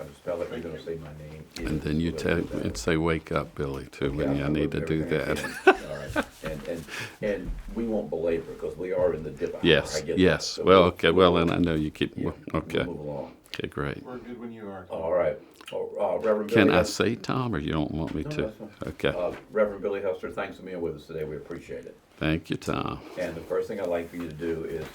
how to spell it. You're going to say my name. And then you and say, "Wake up, Billy," too, Okay, when you need to do that. All right. And we won't belabor because we are in the dip hour. Yes, I get yes. that. So Well, okay. Well, and I know you keep. yeah, Okay. We'll move along. Okay, great. We're good when you are. All right. Reverend Can Billy I say Tom, or you don't want me No, to? that's fine. Okay. Reverend Billy Hester, thanks for being with us today. We appreciate it. Thank you, Tom. And the first thing I'd like for you to do is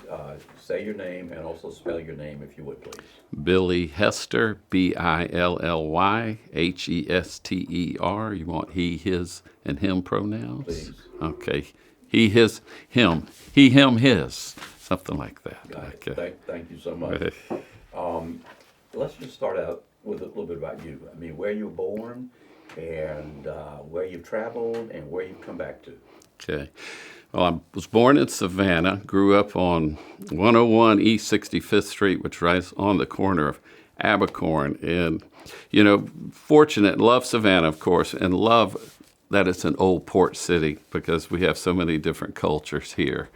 say your name and also spell your name, if you would, please. Billy Hester, Billyhester. You want he, his, and him pronouns? Please. Okay. He, his, him. He, him, his. Something like that. Got it. Okay. Thank you so much. Let's just start out with a little bit about you. I mean, where you were born and where you've traveled and where you've come back to. Okay. Well, I was born in Savannah, grew up on 101 East 65th Street, which is right on the corner of Abercorn. And, you know, fortunate, love Savannah, of course, and love that it's an old port city because we have so many different cultures here.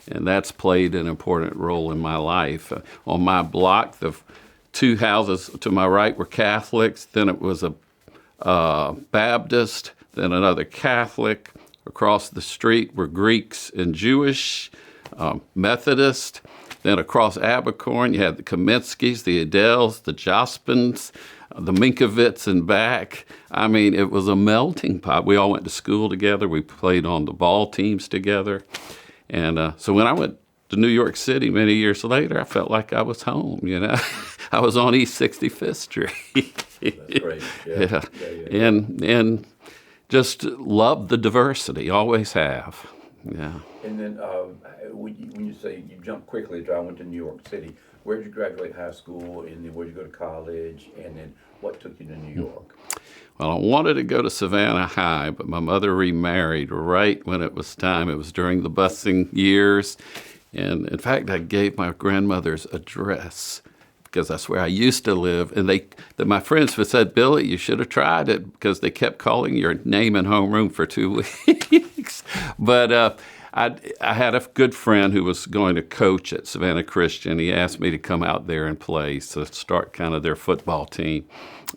And that's played an important role in my life. On my block, the two houses to my right were Catholics, then it was a Baptist, then another Catholic. Across the street were Greeks and Jewish, Methodist. Then across Abercorn, you had the Kaminskis, the Adels, the Jospins, the Minkovits and back. I mean, it was a melting pot. We all went to school together. We played on the ball teams together. And so when I went to New York City many years later, I felt like I was home, you know. I was on East 65th Street. That's great. Yeah. And just love the diversity, always have. Yeah. And then when you say you jumped quickly, I went to New York City. Where did you graduate high school, and then where did you go to college, and then what took you to New York? Well, I wanted to go to Savannah High, but my mother remarried right when it was time. It was during the busing years. And in fact, I gave my grandmother's address because that's where I used to live. And my friends had said, "Billy, you should have tried it," because they kept calling your name in homeroom for 2 weeks. But I had a good friend who was going to coach at Savannah Christian. He asked me to come out there and play, to start kind of their football team.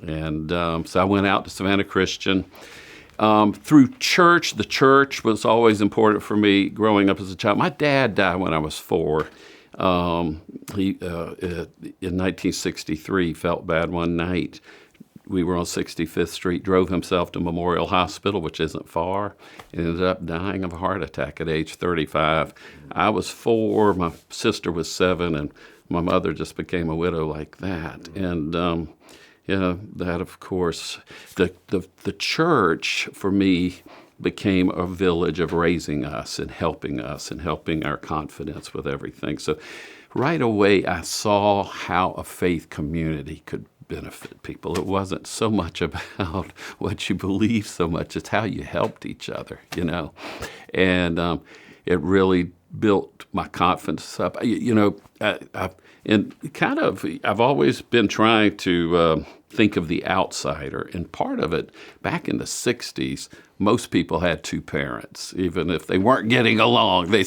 And so I went out to Savannah Christian. Through church, the church was always important for me growing up as a child. My dad died when I was 4. In 1963, he felt bad one night. We were on 65th Street, drove himself to Memorial Hospital, which isn't far, and ended up dying of a heart attack at age 35. I was 4, my sister was 7, and my mother just became a widow like that. And that, of course, the church, for me, became a village of raising us and helping our confidence with everything. So right away, I saw how a faith community could benefit people. It wasn't so much about what you believe so much, it's how you helped each other, you know. And it really built my confidence up. I've always been trying to think of the outsider. And part of it, back in the 60s, most people had 2 parents. Even if they weren't getting along, they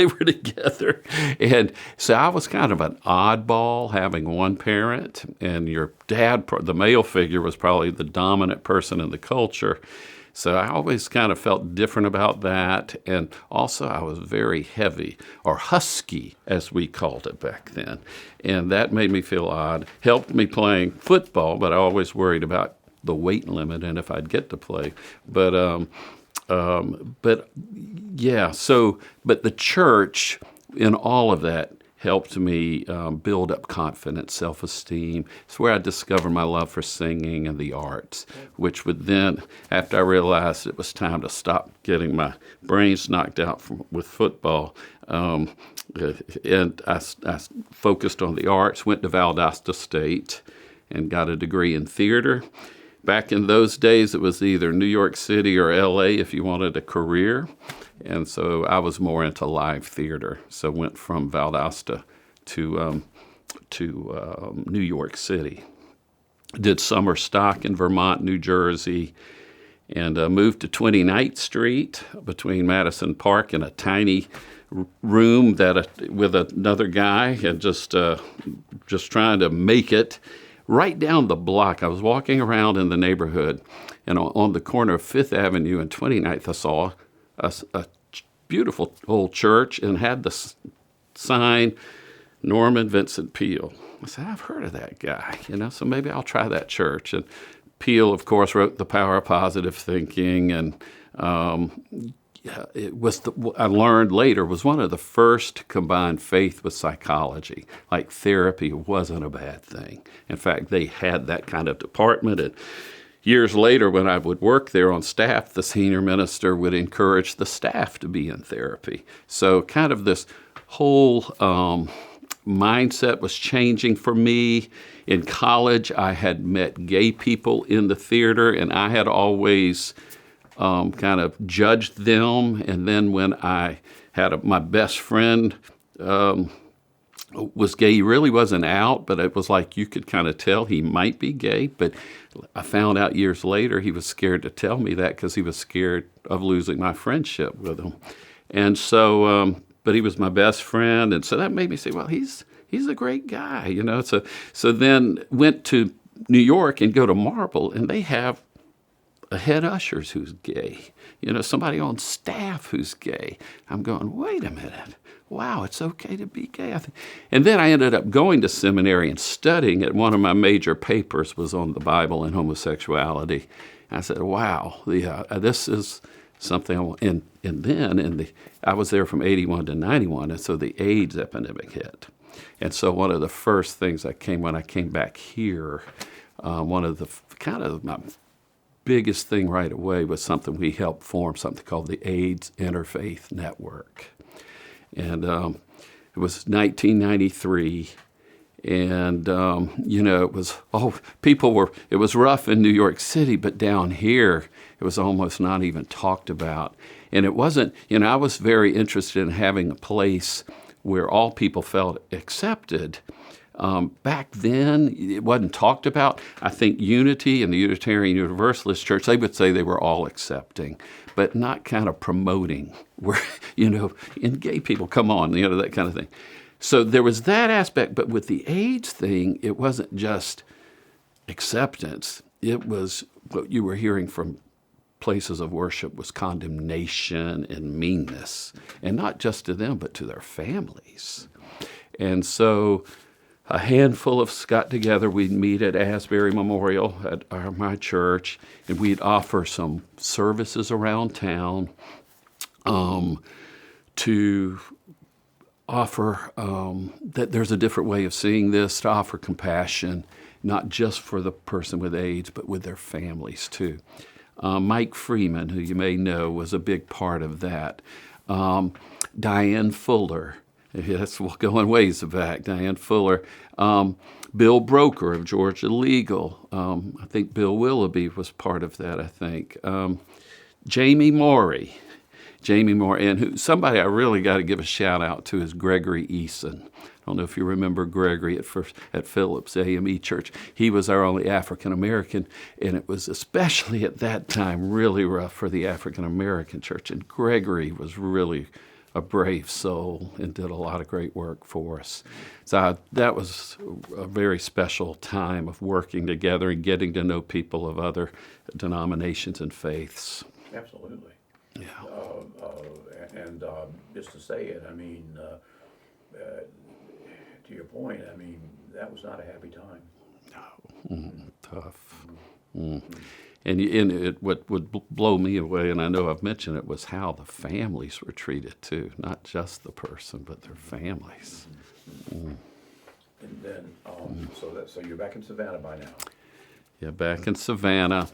were together. And so I was kind of an oddball having one parent, and your dad, the male figure, was probably the dominant person in the culture. So I always kind of felt different about that. And also I was very heavy, or husky, as we called it back then. And that made me feel odd. Helped me playing football, but I always worried about the weight limit and if I'd get to play. But the church in all of that helped me build up confidence, self-esteem. It's where I discovered my love for singing and the arts, which would then, after I realized it was time to stop getting my brains knocked out with football, and I focused on the arts, went to Valdosta State and got a degree in theater. Back in those days, it was either New York City or L.A. if you wanted a career. And so I was more into live theater. So went from Valdosta to New York City. Did summer stock in Vermont, New Jersey, and moved to 29th Street between Madison Park in a tiny room with another guy, and just trying to make it. right down the block. I was walking around in the neighborhood, and on the corner of 5th Avenue and 29th, I saw a beautiful old church and had the sign, Norman Vincent Peale. I said, I've heard of that guy, so maybe I'll try that church. And Peale, of course, wrote The Power of Positive Thinking, and it was I learned later was one of the first to combine faith with psychology. Like therapy wasn't a bad thing. In fact, they had that kind of department. And years later, when I would work there on staff, the senior minister would encourage the staff to be in therapy. So kind of this whole mindset was changing for me. In college, I had met gay people in the theater, and I had always kind of judged them. And then when I had my best friend was gay, he really wasn't out, but it was like you could kind of tell he might be gay. But I found out years later he was scared to tell me that because he was scared of losing my friendship with him. And so, but he was my best friend, and so that made me say, well, he's a great guy, So then went to New York and go to Marble, and they have a head ushers who's gay, somebody on staff who's gay. I'm going, wait a minute. Wow, it's okay to be gay. And then I ended up going to seminary and studying it. One of my major papers was on the Bible and homosexuality. And I said, wow, this is something I want. And then I was there from 81 to 91, and so the AIDS epidemic hit. And so one of the first things when I came back here, one of the kind of my biggest thing right away was something we helped form, something called the AIDS Interfaith Network. And it was 1993, and it was it was rough in New York City, but down here it was almost not even talked about. And it wasn't, I was very interested in having a place where all people felt accepted. Back then, it wasn't talked about. I think Unity and the Unitarian Universalist Church, they would say they were all accepting, but not kind of promoting where, and gay people, come on, that kind of thing. So there was that aspect, but with the AIDS thing, it wasn't just acceptance. It was what you were hearing from places of worship was condemnation and meanness, and not just to them, but to their families. And so a handful of us got together. We'd meet at Asbury Memorial at my church, and we'd offer some services around town to offer that there's a different way of seeing this, to offer compassion, not just for the person with AIDS, but with their families too. Mike Freeman, who you may know, was a big part of that. Diane Fuller, that's going ways back, Diane Fuller. Bill Broker of Georgia Legal. I think Bill Willoughby was part of that, I think. Jamie Morey, and somebody I really got to give a shout out to is Gregory Eason. I don't know if you remember Gregory at Phillips AME Church. He was our only African American, and it was especially at that time really rough for the African American church. And Gregory was really a brave soul and did a lot of great work for us. So that was a very special time of working together and getting to know people of other denominations and faiths. Absolutely. Yeah. And just to say it, to your point, that was not a happy time. No, tough. And what would blow me away, and I know I've mentioned it, was how the families were treated too, not just the person, but their families. And then, so you're back in Savannah by now. Yeah, back in Savannah.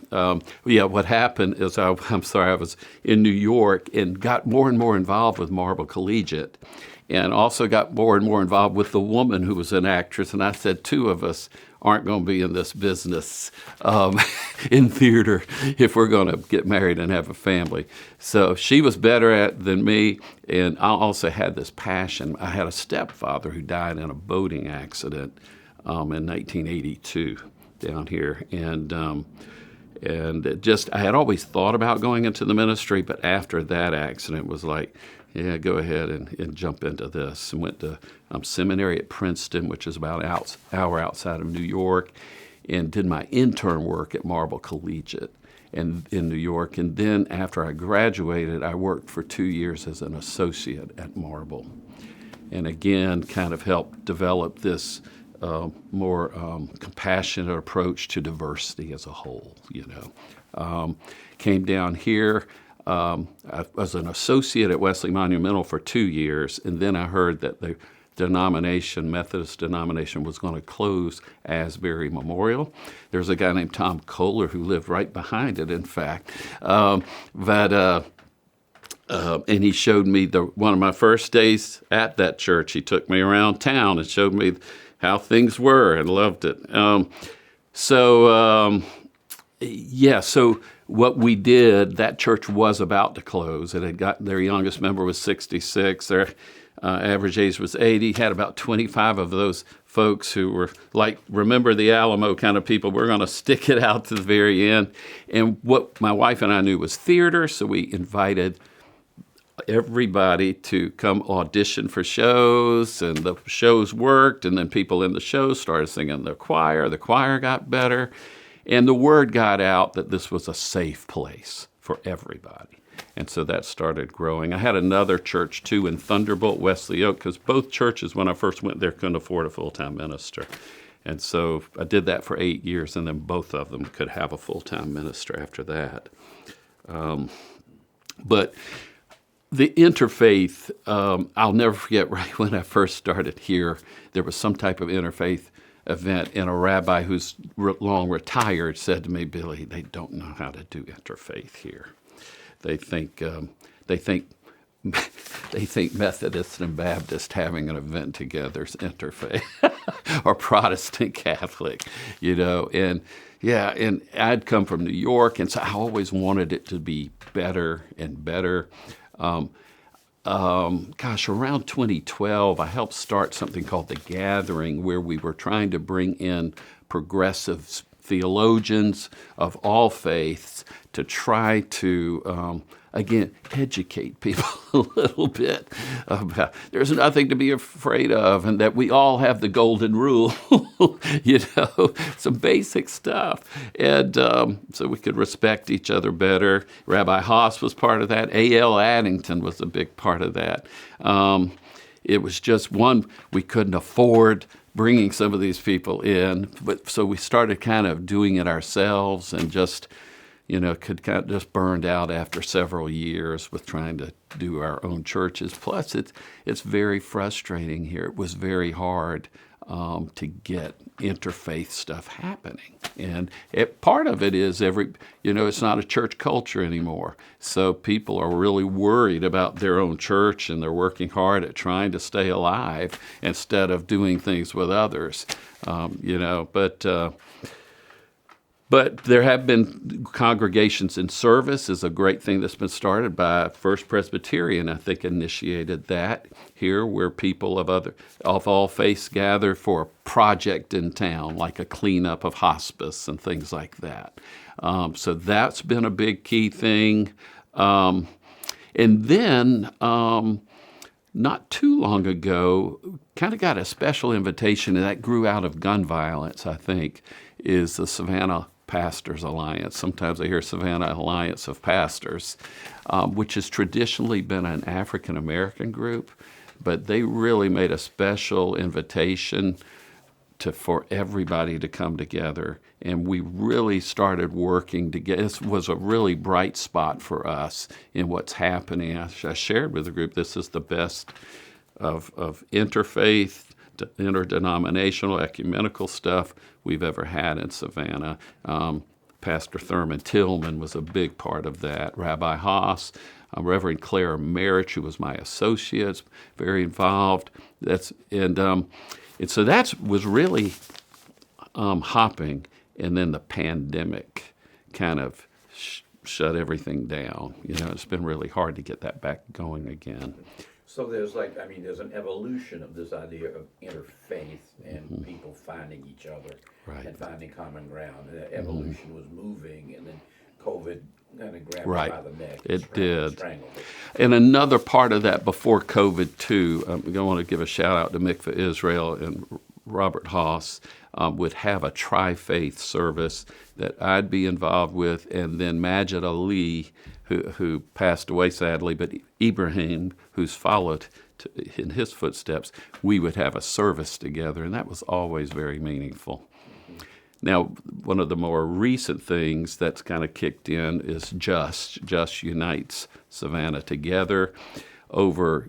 What happened is I was in New York and got more and more involved with Marble Collegiate, and also got more and more involved with the woman who was an actress. And I said, two of us aren't going to be in this business in theater if we're going to get married and have a family. So she was better at it than me, and I also had this passion. I had a stepfather who died in a boating accident in 1982 down here, and I had always thought about going into the ministry, but after that accident was like, yeah, go ahead and jump into this. And went to seminary at Princeton, which is about an hour outside of New York. and did my intern work at Marble Collegiate in New York. And then after I graduated, I worked for 2 years as an associate at Marble. And again, kind of helped develop this more compassionate approach to diversity as a whole, Came down here. I was an associate at Wesley Monumental for 2 years, and then I heard that the Methodist denomination, was going to close Asbury Memorial. There's a guy named Tom Kohler who lived right behind it, in fact. And he showed me one of my first days at that church. He took me around town and showed me how things were, and loved it. So what we did, that church was about to close. It had got, their youngest member was 66. Their average age was 80. Had about 25 of those folks who were like, remember the Alamo kind of people. We're going to stick it out to the very end. And what my wife and I knew was theater, so we invited everybody to come audition for shows, and the shows worked, and then people in the shows started singing the choir. The choir got better, and the word got out that this was a safe place for everybody. And so that started growing. I had another church, too, in Thunderbolt, Wesley Oak, because both churches, when I first went there, couldn't afford a full-time minister. And so I did that for 8 years, and then both of them could have a full-time minister after that. But the interfaith, I'll never forget, right when I first started here, there was some type of interfaith event, and a rabbi who's long retired said to me, Billy, they don't know how to do interfaith here. They think Methodist and Baptist having an event together is interfaith, or Protestant Catholic, And I'd come from New York, and so I always wanted it to be better and better. Around 2012, I helped start something called The Gathering, where we were trying to bring in progressive theologians of all faiths to try to, again, educate people a little bit about there's nothing to be afraid of, and that we all have the golden rule, some basic stuff. And so we could respect each other better. Rabbi Haas was part of that. A.L. Addington was a big part of that. It was just we couldn't afford bringing some of these people in, but so we started kind of doing it ourselves, and just could kind of just burned out after several years with trying to do our own churches. Plus, it's very frustrating here. It was very hard to get interfaith stuff happening, and part of it is it's not a church culture anymore. So people are really worried about their own church, and they're working hard at trying to stay alive instead of doing things with others. But there have been congregations in service is a great thing that's been started by First Presbyterian. I think initiated that here, where people of all faiths gather for a project in town, like a cleanup of hospice and things like that. So that's been a big key thing. And then not too long ago, kind of got a special invitation, and that grew out of gun violence, I think, is the Savannah Pastors Alliance. Sometimes I hear Savannah Alliance of Pastors, which has traditionally been an African American group, but they really made a special invitation for everybody to come together, and we really started working together. This was a really bright spot for us in what's happening. I shared with the group, this is the best of interfaith, interdenominational, ecumenical stuff we've ever had in Savannah. Pastor Thurman Tillman was a big part of that. Rabbi Haas, Reverend Claire Merritt, who was my associate, very involved. And so that was really hopping. And then the pandemic kind of shut everything down. It's been really hard to get that back going again. So there's an evolution of this idea of interfaith and people finding each other and finding common ground. And that evolution was moving, and then COVID kind of grabbed it by the neck. It did. Strangled it. And another part of that before COVID, too, I want to give a shout out to Mikvah Israel and Robert Haas would have a tri-faith service that I'd be involved with, and then Majid Ali, who passed away sadly, but Ibrahim, who's followed in his footsteps, we would have a service together, and that was always very meaningful. Now, one of the more recent things that's kind of kicked in is Just unites Savannah together over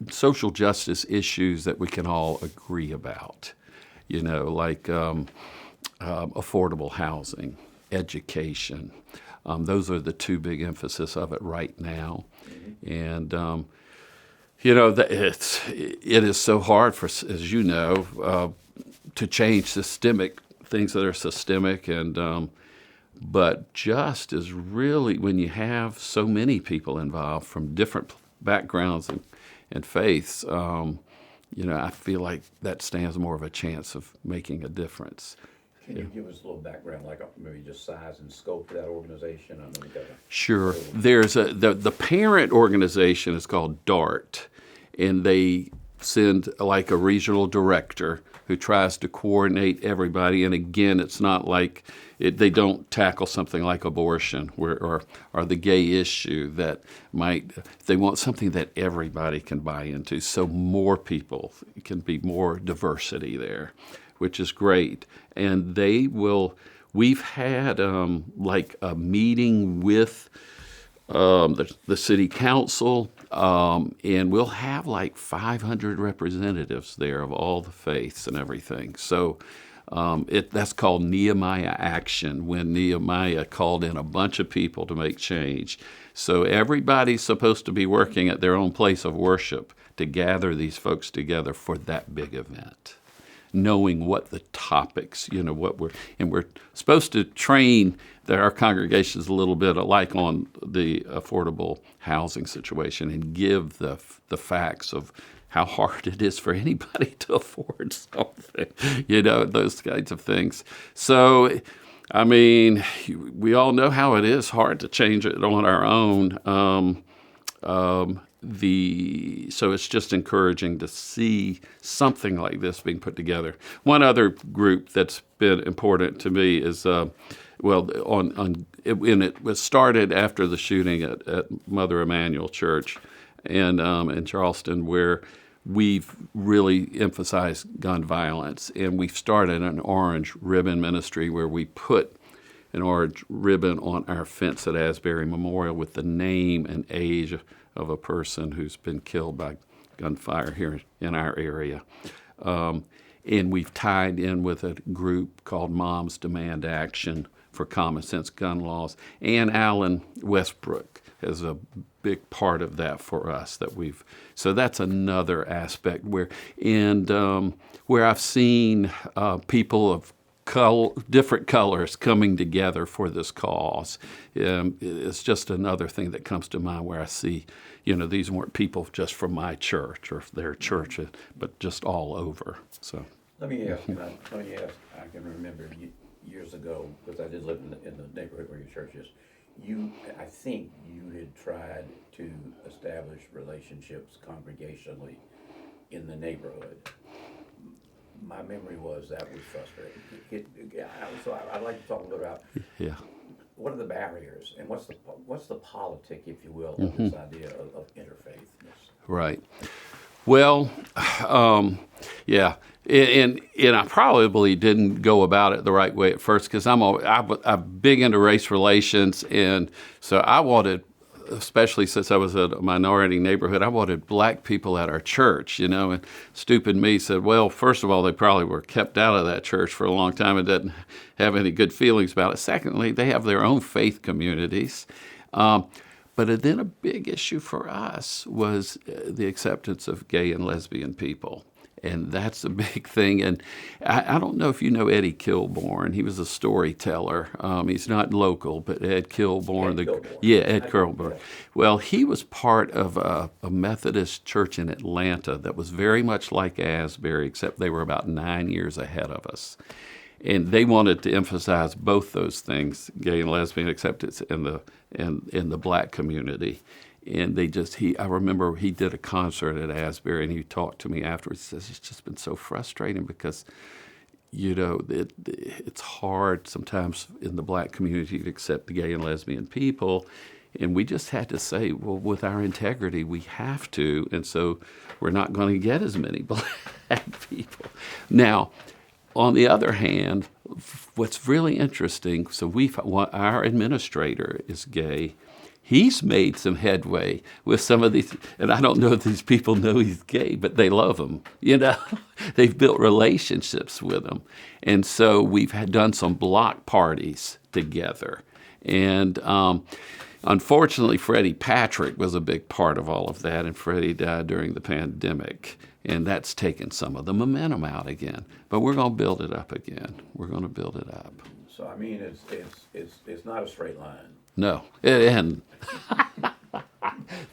social justice issues that we can all agree about, like affordable housing, education. Those are the two big emphasis of it right now. And, it is so hard for, as you know, to change systemic things that are systemic, and but just is really, when you have so many people involved from different backgrounds and faiths, I feel like that stands more of a chance of making a difference. Can you give us a little background, like maybe just size and scope of that organization? I know we got Sure. There's the parent organization is called DART, and they send like a regional director who tries to coordinate everybody. And again, it's not like they don't tackle something like abortion or the gay issue that they want something that everybody can buy into, so more people can be more diversity there, which is great. And we've had like a meeting with the city council, and we'll have like 500 representatives there of all the faiths and everything. So that's called Nehemiah Action, when Nehemiah called in a bunch of people to make change. So everybody's supposed to be working at their own place of worship to gather these folks together for that big event, knowing what the topics, we're supposed to train our congregations a little bit alike on the affordable housing situation and give the facts of how hard it is for anybody to afford something, those kinds of things. So, I mean, we all know how it is hard to change it on our own. So it's just encouraging to see something like this being put together. One other group that's been important to me is, it was started after the shooting at Mother Emanuel Church in Charleston, where we've really emphasized gun violence, and we've started an orange ribbon ministry where we put an orange ribbon on our fence at Asbury Memorial with the name and age of a person who's been killed by gunfire here in our area. And we've tied in with a group called Moms Demand Action for Common Sense Gun Laws. And Alan Westbrook is a big part of that for us. So that's another aspect where I've seen people of different colors coming together for this cause. It's just another thing that comes to mind where I see, these weren't people just from my church or their church, but just all over. So Let me ask. I can remember years ago, because I did live in the neighborhood where your church is. I think you had tried to establish relationships congregationally in the neighborhood. My memory was that was frustrating. So I'd like to talk a little about what are the barriers and what's the politic, if you will, of this idea of interfaithness. Right. Well, and I probably didn't go about it the right way at first, because I'm big into race relations, and so I wanted, especially since I was at a minority neighborhood, I wanted black people at our church, and stupid me said, well, first of all, they probably were kept out of that church for a long time and didn't have any good feelings about it. Secondly, they have their own faith communities. But then a big issue for us was the acceptance of gay and lesbian people. And that's a big thing. And I don't know if you know Eddie Kilborn. He was a storyteller. He's not local, but Ed Kilborn. Ed Kilborn. Well, he was part of a Methodist church in Atlanta that was very much like Asbury, except they were about 9 years ahead of us. And they wanted to emphasize both those things, gay and lesbian acceptance in the black community. And I remember he did a concert at Asbury, and he talked to me afterwards. He says, it's just been so frustrating because, it's hard sometimes in the black community to accept the gay and lesbian people. And we just had to say, well, with our integrity, we have to. And so we're not going to get as many black people. Now, on the other hand, what's really interesting, our administrator is gay. He's made some headway with some of these, and I don't know if these people know he's gay, but they love him. They've built relationships with him. And so we've done some block parties together. And unfortunately, Freddie Patrick was a big part of all of that, and Freddie died during the pandemic. And that's taken some of the momentum out again. But we're going to build it up again. We're going to build it up. So, I mean, it's not a straight line. No, it isn't.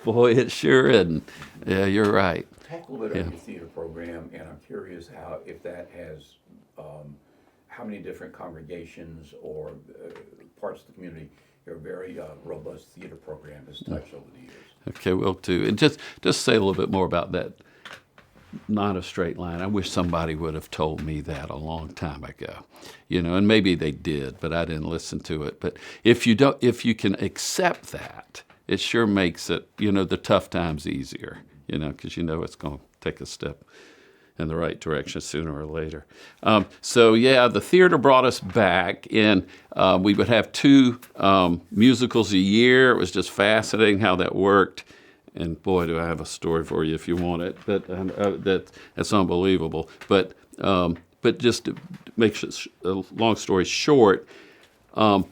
Boy, it sure isn't. Yeah, you're right. Talk a little bit about your theater program, and I'm curious if that has, how many different congregations or parts of the community your very robust theater program has touched over the years. Okay, will do. And just say a little bit more about that. Not a straight line. I wish somebody would have told me that a long time ago, and maybe they did, but I didn't listen to it. But if you can accept that, it sure makes it, the tough times easier, because it's going to take a step in the right direction sooner or later. The theater brought us back, and we would have 2 musicals a year. It was just fascinating how that worked. And boy, do I have a story for you if you want it. But that's unbelievable. But just to make a long story short,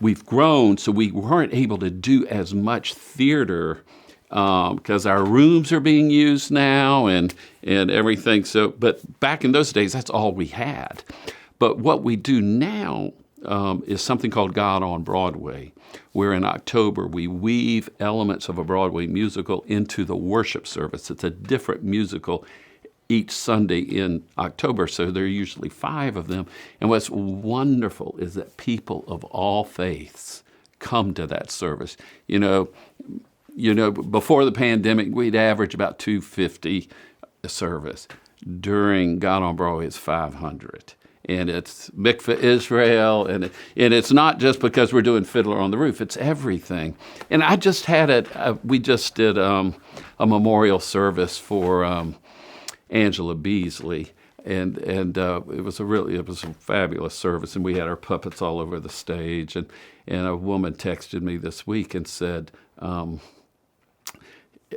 we've grown, so we weren't able to do as much theater because our rooms are being used now and everything. So, but back in those days, that's all we had. But what we do now is something called God on Broadway, where in October we weave elements of a Broadway musical into the worship service. It's a different musical each Sunday in October, so there are usually 5 of them. And what's wonderful is that people of all faiths come to that service. Before the pandemic, we'd average about 250 a service. During God on Broadway, it's 500. And it's Mikveh Israel, and it's not just because we're doing Fiddler on the Roof. It's everything. And I just had we just did a memorial service for Angela Beasley, and it was a fabulous service. And we had our puppets all over the stage. And a woman texted me this week and said,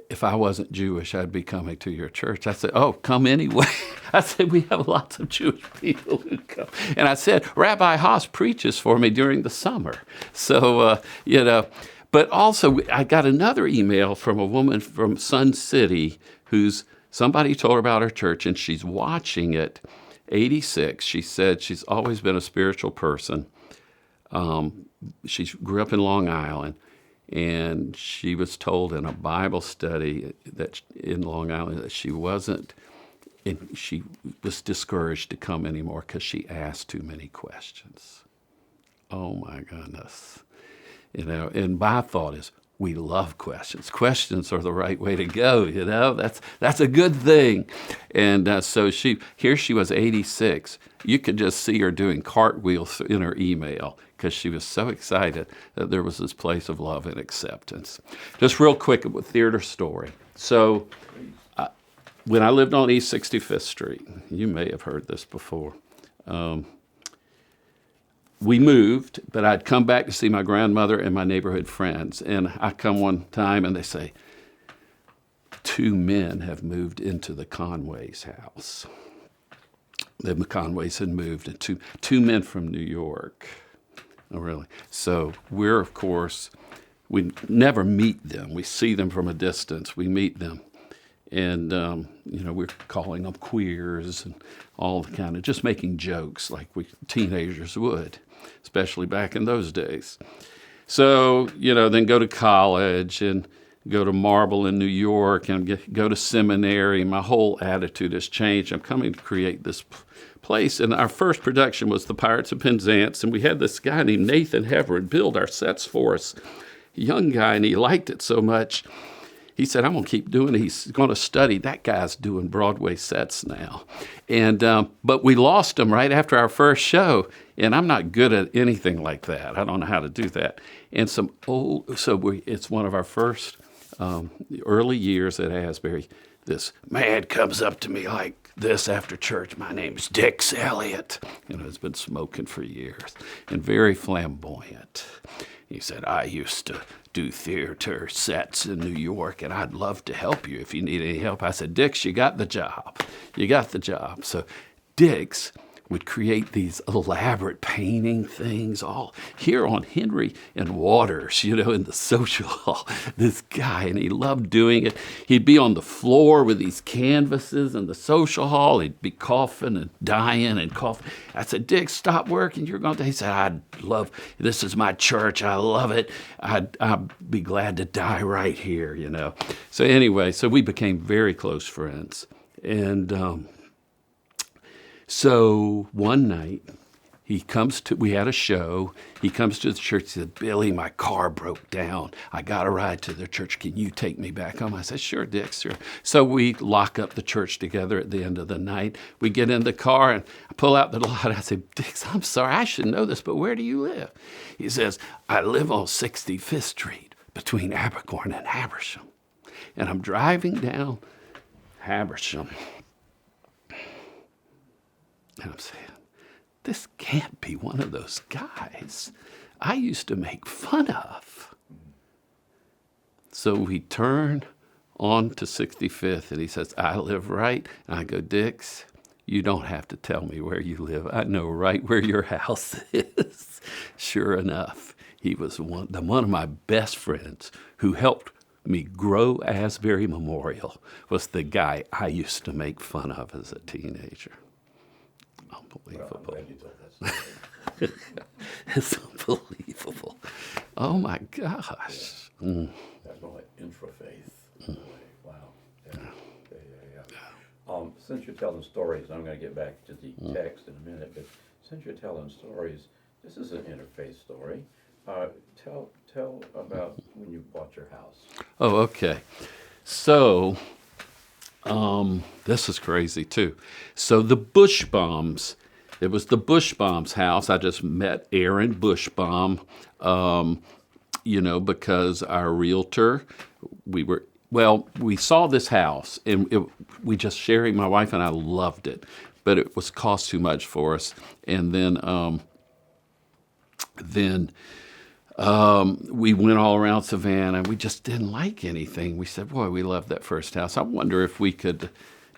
if I wasn't Jewish, I'd be coming to your church. I said, oh, come anyway. I said, we have lots of Jewish people who come. And I said, Rabbi Haas preaches for me during the summer. So, but also I got another email from a woman from Sun City somebody told her about her church, and she's watching it, 86. She said she's always been a spiritual person. She grew up in Long Island. And she was told in a Bible study that in Long Island that she was discouraged to come anymore because she asked too many questions. Oh my goodness. And my thought is, we love questions. Questions are the right way to go, That's a good thing. And so she was 86. You could just see her doing cartwheels in her email because she was so excited that there was this place of love and acceptance. Just real quick, a theater story. So when I lived on East 65th Street, you may have heard this before, we moved, but I'd come back to see my grandmother and my neighborhood friends. And I come one time and they say, 2 men have moved into the Conways' house. The Conways had moved, and two men from New York. Oh, really? So we're, of course, we never meet them. We see them from a distance. We meet them. And, we're calling them queers and all the kind of, just making jokes like we teenagers would, especially back in those days. So, then go to college and go to Marble in New York and go to seminary. My whole attitude has changed. I'm coming to create this place. And our first production was The Pirates of Penzance, and we had this guy named Nathan Heverett build our sets for us, a young guy, and he liked it so much. he said, I'm going to keep doing it. He's going to study. That guy's doing Broadway sets now. And but we lost him right after our first show, and I'm not good at anything like that. I don't know how to do that. And it's one of our first early years at Asbury. This man comes up to me like this after church. My name's Dix Elliott. Has been smoking for years and very flamboyant. He said, I used to do theater sets in New York, and I'd love to help you if you need any help. I said, Dix, you got the job. You got the job. So Dix would create these elaborate painting things all here on Henry and Waters, in the social hall. This guy, and he loved doing it. He'd be on the floor with these canvases in the social hall. He'd be coughing and dying and coughing. I said, Dick, stop working. You're going to. He said, this is my church. I love it. I'd be glad to die right here, So anyway, we became very close friends. And so one night, we had a show. He comes to the church. He said, Billy, my car broke down. I got a ride to the church. Can you take me back home? I said, sure, Dick, sure. So we lock up the church together at the end of the night. We get in the car and I pull out the lot. I said, Dix, I'm sorry, I should know this, but where do you live? He says, I live on 65th Street between Abercorn and Habersham. And I'm driving down Habersham. And I'm saying, this can't be one of those guys I used to make fun of. So we turn on to 65th, and he says, I live right. And I go, Dix, you don't have to tell me where you live. I know right where your house is. Sure enough, he was one of my best friends who helped me grow Asbury Memorial, was the guy I used to make fun of as a teenager. Unbelievable. Well, I'm glad you told that story. It's unbelievable. Oh my gosh. Yeah. That's more like intrafaith. Wow. Yeah. Since you're telling stories, I'm going to get back to the text in a minute, but since you're telling stories, this is an interfaith story. Tell about when you bought your house. Oh, okay. So, this is crazy too. So the Bushbaums, it was the Bushbaums' house. I just met Aaron Bushbaum, because our realtor, we saw this house and we just sharing, my wife and I loved it, but it was cost too much for us. And then we went all around Savannah and we just didn't like anything. We said, boy, we loved that first house. I wonder if we could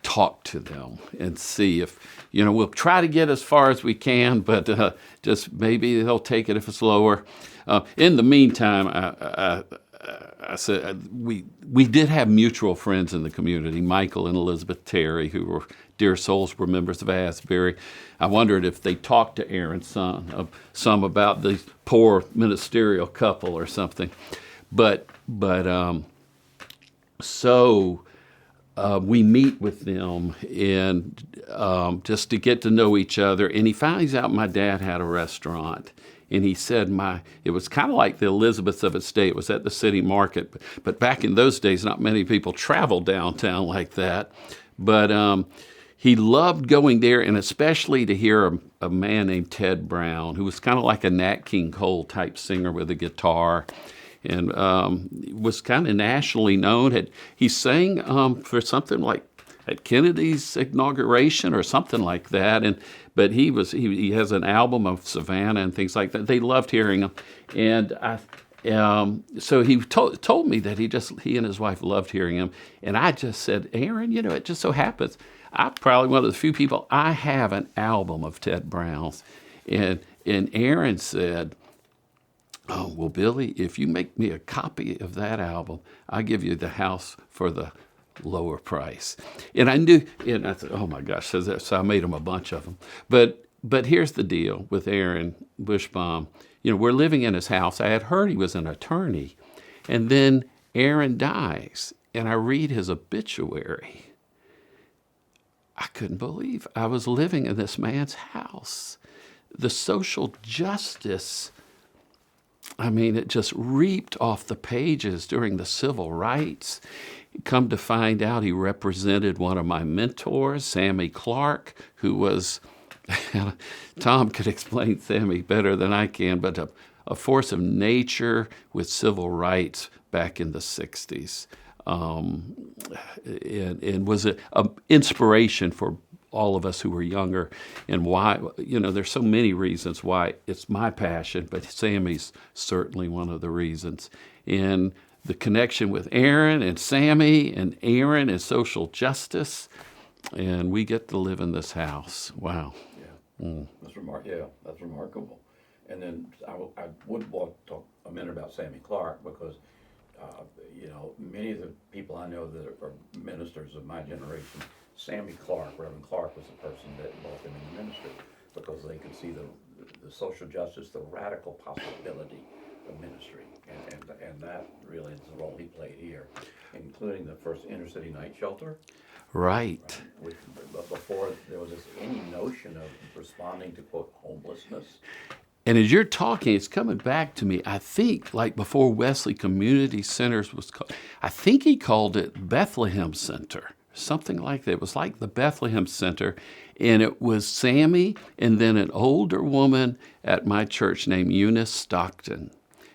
talk to them and see if, we'll try to get as far as we can, but just maybe they'll take it if it's lower. In the meantime, I said, we did have mutual friends in the community, Michael and Elizabeth Terry, who were dear souls, were members of Asbury. I wondered if they talked to Aaron's son some about the poor ministerial couple or something. But we meet with them and just to get to know each other. And he finds out my dad had a restaurant. And he said it was kind of like the Elizabeths of its day. It was at the city market. But back in those days, not many people traveled downtown like that. But he loved going there, and especially to hear a man named Ted Brown, who was kind of like a Nat King Cole type singer with a guitar, and was kind of nationally known. He sang for something like at Kennedy's inauguration or something like that. But he has an album of Savannah and things like that. They loved hearing him, and so he told me that he and his wife loved hearing him. And I just said, Aaron, it just so happens I'm probably one of the few people, I have an album of Ted Brown's. And Aaron said, oh, well, Billy, if you make me a copy of that album, I'll give you the house for the lower price. And I knew, and I said, oh my gosh, so I made him a bunch of them. But here's the deal with Aaron Bushbaum. We're living in his house. I had heard he was an attorney. And then Aaron dies, and I read his obituary. I couldn't believe I was living in this man's house. The social justice I mean, it just reaped off the pages during the civil rights. Come to find out, he represented one of my mentors, Sammy Clark, who was, Tom could explain Sammy better than I can, but a force of nature with civil rights back in the 60s. And was an inspiration for all of us who were younger, and why, there's so many reasons why it's my passion, but Sammy's certainly one of the reasons. And the connection with Aaron and Sammy and Aaron and social justice, and we get to live in this house. Wow. Yeah, that's remarkable. And then I would want to talk a minute about Sammy Clark, because many of the people I know that are ministers of my generation, Sammy Clark, Reverend Clark, was the person that brought them into ministry, because they could see the social justice, the radical possibility of ministry, and that really is the role he played here, including the first inner city night shelter. Right. But before there was any notion of responding to, quote, homelessness. And as you're talking, it's coming back to me. I think, like before Wesley Community Centers was called, I think he called it Bethlehem Center, something like that. It was like the Bethlehem Center, and it was Sammy and then an older woman at my church named Eunice Stockton.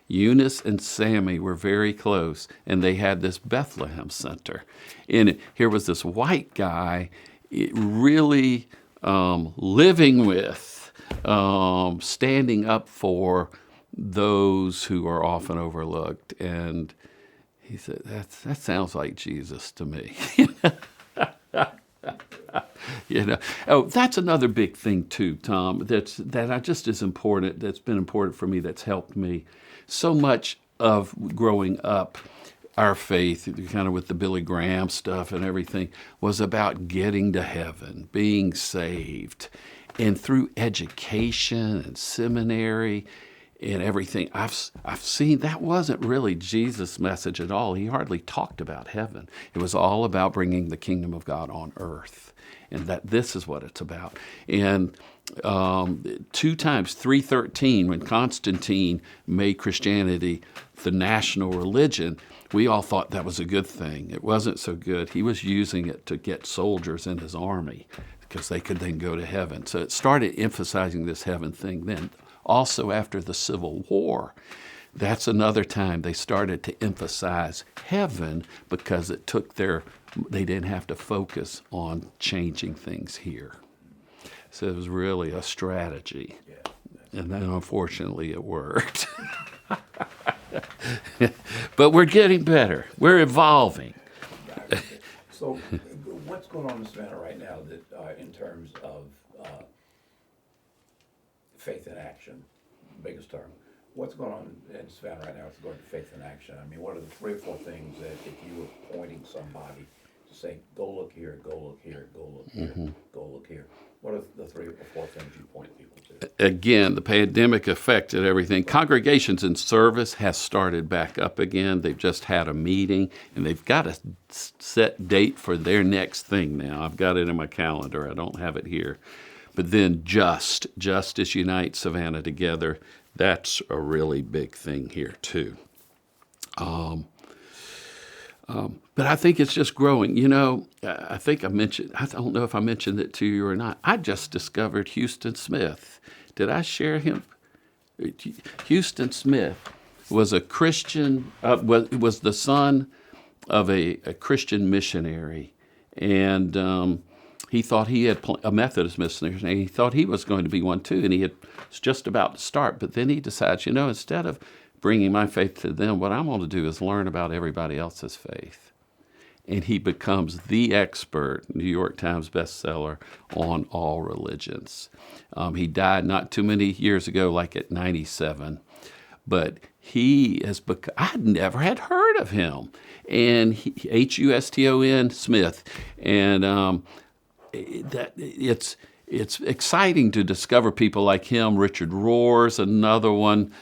Eunice and Sammy were very close, and they had this Bethlehem Center. And here was this white guy really living with, standing up for those who are often overlooked. And he said, that sounds like Jesus to me. Oh, that's another big thing too, Tom, that I just is important, that's been important for me, that's helped me. So much of growing up, our faith, kind of with the Billy Graham stuff and everything, was about getting to heaven, being saved. And through education and seminary and everything, I've seen that wasn't really Jesus' message at all. He hardly talked about heaven. It was all about bringing the kingdom of God on earth, and that this is what it's about. And 2 times, 313, when Constantine made Christianity the national religion, we all thought that was a good thing. It wasn't so good. He was using it to get soldiers in his army, because they could then go to heaven. So it started emphasizing this heaven thing then. Also after the Civil War, that's another time they started to emphasize heaven, because it took they didn't have to focus on changing things here. So it was really a strategy. And then unfortunately it worked. But we're getting better. We're evolving. So what's going on in Savannah right now that in terms of faith in action, biggest term? What's going on in Savannah right now with regard to faith in action? I mean, what are the 3 or 4 things that if you were pointing somebody to say, go look here, go look here, go look here, go look here, what are the 3 or 4 things you point people to? Again, the pandemic affected everything. Congregations in Service has started back up again. They've just had a meeting, and they've got a set date for their next thing now. I've got it in my calendar. I don't have it here. But then Justice Unite Savannah Together, that's a really big thing here too. But I think it's just growing. I think I don't know if I mentioned it to you or not. I just discovered Houston Smith. Did I share him? Houston Smith was a Christian, was the son of a Christian missionary. And he thought he had a Methodist missionary, and he thought he was going to be one too. And he was just about to start. But then he decides, instead of bringing my faith to them, what I'm going to do is learn about everybody else's faith. And he becomes the expert, New York Times bestseller, on all religions. He died not too many years ago, like at 97. But he has become, I never had heard of him. And Huston Smith. And it's exciting to discover people like him. Richard Rohr's another one,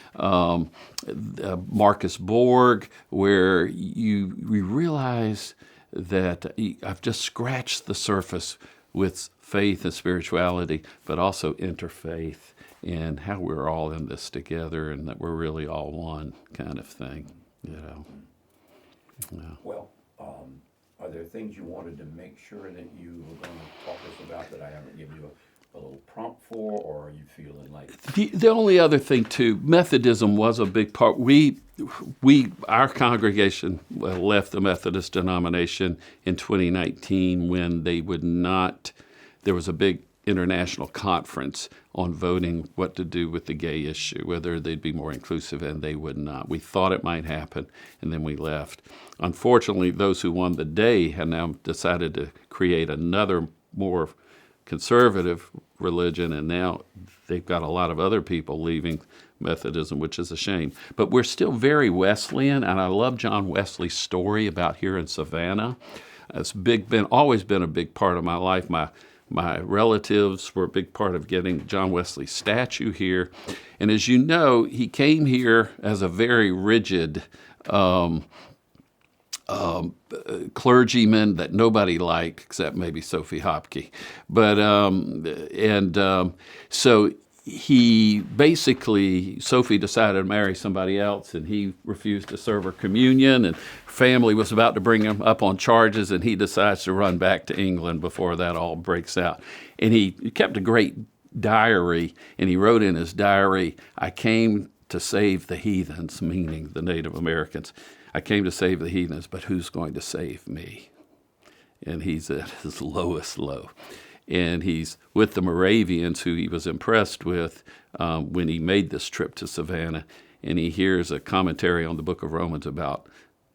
Marcus Borg, where you realize that I've just scratched the surface with faith and spirituality, but also interfaith. and how we're all in this together and that we're really all one kind of thing, you know. Yeah. Well, are there things you wanted to make sure that you were going to talk to us about that I haven't given you a little prompt for, or are you feeling like? The only other thing too, Methodism was a big part. Our congregation left the Methodist denomination in 2019 when they would not. There was a big international conference on voting what to do with the gay issue, whether they'd be more inclusive, and they would not. We thought it might happen, and then we left. Unfortunately, those who won the day have now decided to create another more conservative religion, and now they've got a lot of other people leaving Methodism, which is a shame. But we're still very Wesleyan, and I love John Wesley's story about here in Savannah. It's always been a big part of my life. My relatives were a big part of getting John Wesley's statue here. And as you know, he came here as a very rigid clergyman that nobody liked, except maybe Sophie Hopke. But so he basically, Sophie decided to marry somebody else, and he refused to serve her communion, and family was about to bring him up on charges, and he decides to run back to England before that all breaks out. And he kept a great diary, and he wrote in his diary, "I came to save the heathens," meaning the Native Americans. "I came to save the heathens, but who's going to save me?" And he's at his lowest low. And he's with the Moravians, who he was impressed with when he made this trip to Savannah. And he hears a commentary on the book of Romans about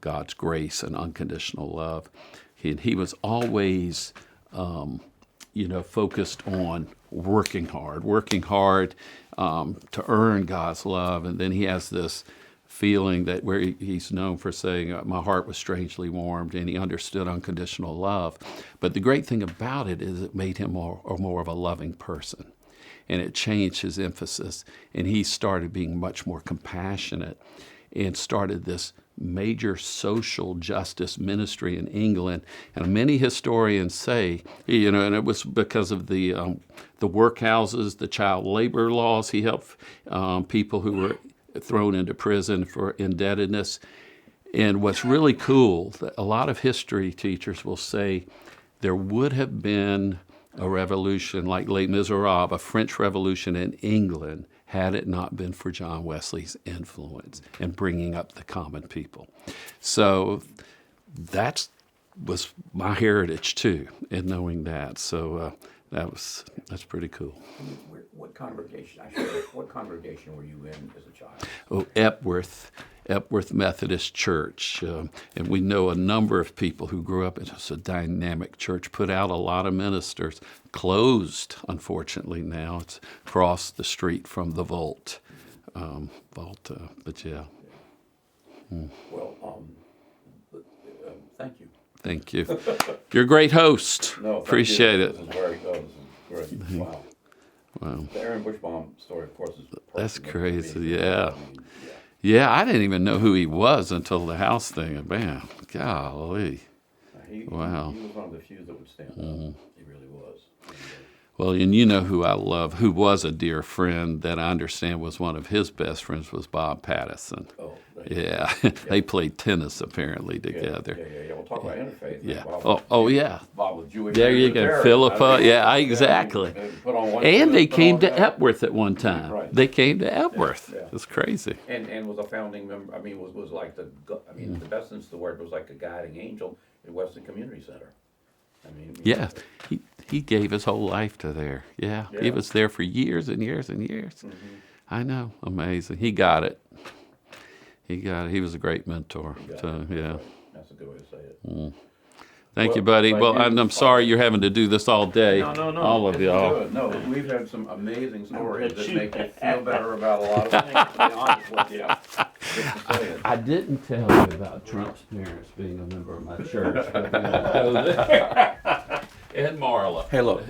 God's grace and unconditional love. And he was always, focused on working hard to earn God's love. And then he has this feeling that where he's known for saying, "My heart was strangely warmed," and he understood unconditional love. But the great thing about it is it made him more of a loving person, and it changed his emphasis, and he started being much more compassionate and started this major social justice ministry in England. And many historians say, and it was because of the workhouses, the child labor laws. He helped people who were thrown into prison for indebtedness. And what's really cool, a lot of history teachers will say there would have been a revolution like Les Miserables, a French Revolution in England, had it not been for John Wesley's influence in bringing up the common people. So that was my heritage too, in knowing that. So that's pretty cool. What congregation were you in as a child? Oh, Epworth Methodist Church. And we know a number of people who grew up in a dynamic church, put out a lot of ministers, closed, unfortunately, now. It's across the street from the Vault. But yeah. Well, thank you. Thank you. You're a great host. No, appreciate it. This is great. Wow. Wow. The Aaron Bushbaum story, of course, is That's personal crazy, to me. yeah. I mean, Yeah, I didn't even know who he was until the house thing. And man, golly. Wow. He was one of the few that would stand up. He really was. Well, and you know who I love, who was a dear friend that I understand was one of his best friends, was Bob Pattison. Oh, Yeah, they played tennis apparently together. Yeah. We'll talk about interfaith. Yeah. Bob, Yeah. Bob was Jewish. There you go, Philippa. Yeah, exactly. And they came to Epworth at one time. Right. They came to Epworth. Yeah. It's crazy. And was a founding member. I mean, was like the best sense of the word was like a guiding angel at Weston Community Center. I mean. Yeah, he gave his whole life to there. Yeah, he was there for years and years and years. Mm-hmm. I know, amazing. He got it. He was a great mentor. So, yeah. That's a good way to say it. Thank you, buddy. Well, I'm sorry you're having to do this all day. No. All of y'all. No, we've had some amazing stories that make you feel better about a lot of things, to be honest with you. Just to say it. I didn't tell you about Trump's parents being a member of my church. But we don't go there. And Marla. Hey, look,